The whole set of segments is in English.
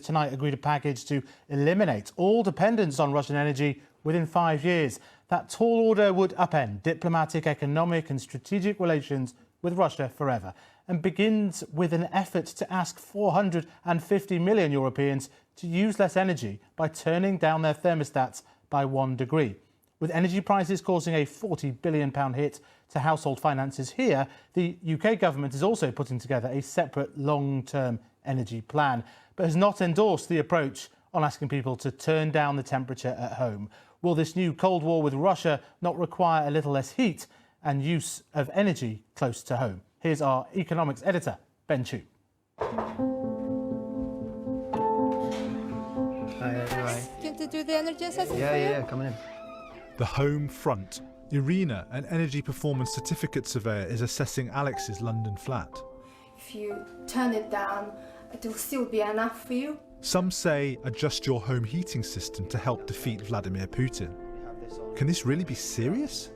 tonight agreed a package to eliminate all dependence on Russian energy within 5 years. That tall order would upend diplomatic, economic and strategic relations with Russia forever, and begins with an effort to ask 450 million Europeans to use less energy by turning down their thermostats by 1 degree. With energy prices causing a £40 billion hit to household finances here, the UK government is also putting together a separate long-term energy plan, but has not endorsed the approach on asking people to turn down the temperature at home. Will this new Cold War with Russia not require a little less heat and use of energy close to home? Here's our economics editor, Ben Chu. Can you do the energy assessment? Yeah, coming in. The home front. Irina, an energy performance certificate surveyor, is assessing Alex's London flat. If you turn it down, it will still be enough for you. Some say adjust your home heating system to help defeat Vladimir Putin. Can this really be serious?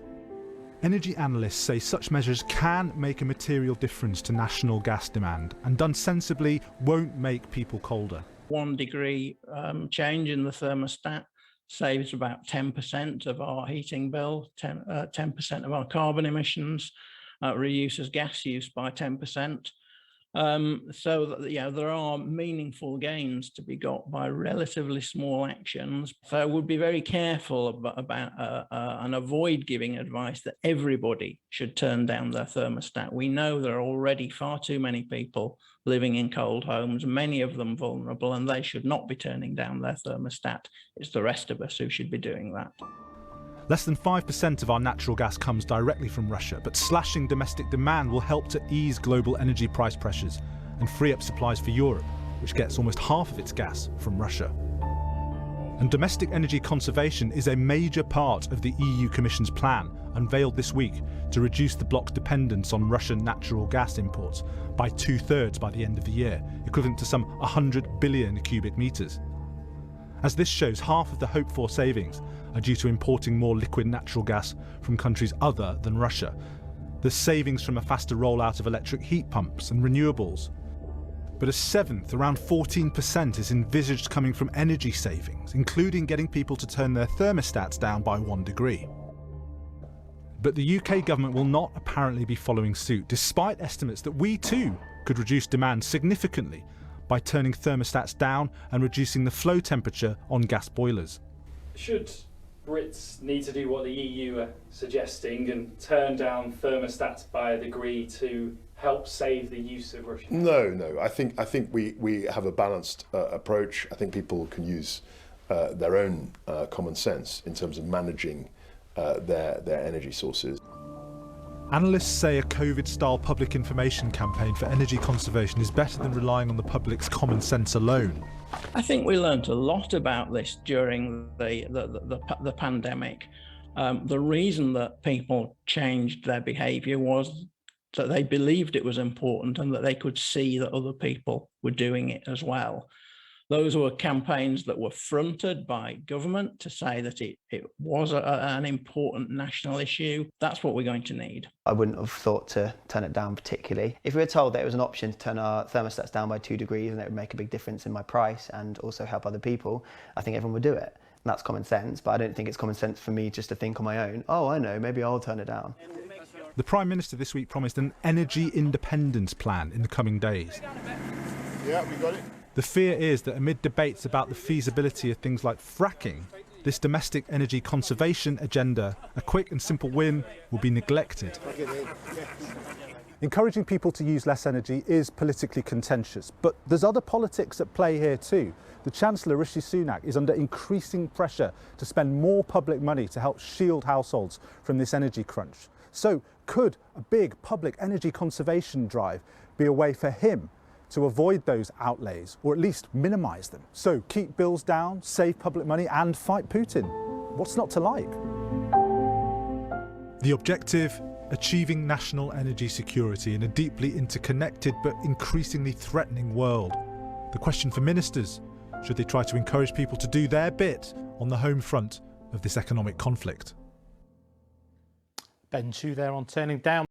Energy analysts say such measures can make a material difference to national gas demand, and done sensibly won't make people colder. 1 degree change in the thermostat saves about 10% of our heating bill, 10% of our carbon emissions, reduces gas use by 10%. So that, there are meaningful gains to be got by relatively small actions. So I would be very careful about and avoid giving advice that everybody should turn down their thermostat. We know there are already far too many people living in cold homes, many of them vulnerable, and they should not be turning down their thermostat. It's the rest of us who should be doing that. Less than 5% of our natural gas comes directly from Russia, but slashing domestic demand will help to ease global energy price pressures and free up supplies for Europe, which gets almost half of its gas from Russia. And domestic energy conservation is a major part of the EU Commission's plan, unveiled this week, to reduce the bloc's dependence on Russian natural gas imports by 2/3 by the end of the year, equivalent to some 100 billion cubic metres. As this shows, half of the hoped-for savings are due to importing more liquid natural gas from countries other than Russia. There's savings from a faster rollout of electric heat pumps and renewables. But a seventh, around 14%, is envisaged coming from energy savings, including getting people to turn their thermostats down by 1 degree. But the UK government will not apparently be following suit, despite estimates that we too could reduce demand significantly by turning thermostats down and reducing the flow temperature on gas boilers. Should Brits need to do what the EU are suggesting and turn down thermostats by a degree to help save the use of Russian? No. I think we have a balanced approach. I think people can use their own common sense in terms of managing their energy sources. Analysts say a COVID-style public information campaign for energy conservation is better than relying on the public's common sense alone. I think we learned a lot about this during the pandemic. The reason that people changed their behaviour was that they believed it was important and that they could see that other people were doing it as well. Those were campaigns that were fronted by government to say that it was an important national issue. That's what we're going to need. I wouldn't have thought to turn it down particularly. If we were told that it was an option to turn our thermostats down by 2 degrees and it would make a big difference in my price and also help other people, I think everyone would do it. And that's common sense, but I don't think it's common sense for me just to think on my own, oh, I know, maybe I'll turn it down. The Prime Minister this week promised an energy independence plan in the coming days. Yeah, we got it. The fear is that amid debates about the feasibility of things like fracking, this domestic energy conservation agenda, a quick and simple win, will be neglected. Encouraging people to use less energy is politically contentious, but there's other politics at play here too. The Chancellor, Rishi Sunak, is under increasing pressure to spend more public money to help shield households from this energy crunch. So could a big public energy conservation drive be a way for him to avoid those outlays, or at least minimise them? So keep bills down, save public money and fight Putin. What's not to like? The objective: achieving national energy security in a deeply interconnected but increasingly threatening world. The question for ministers: should they try to encourage people to do their bit on the home front of this economic conflict? Ben Chu there on turning down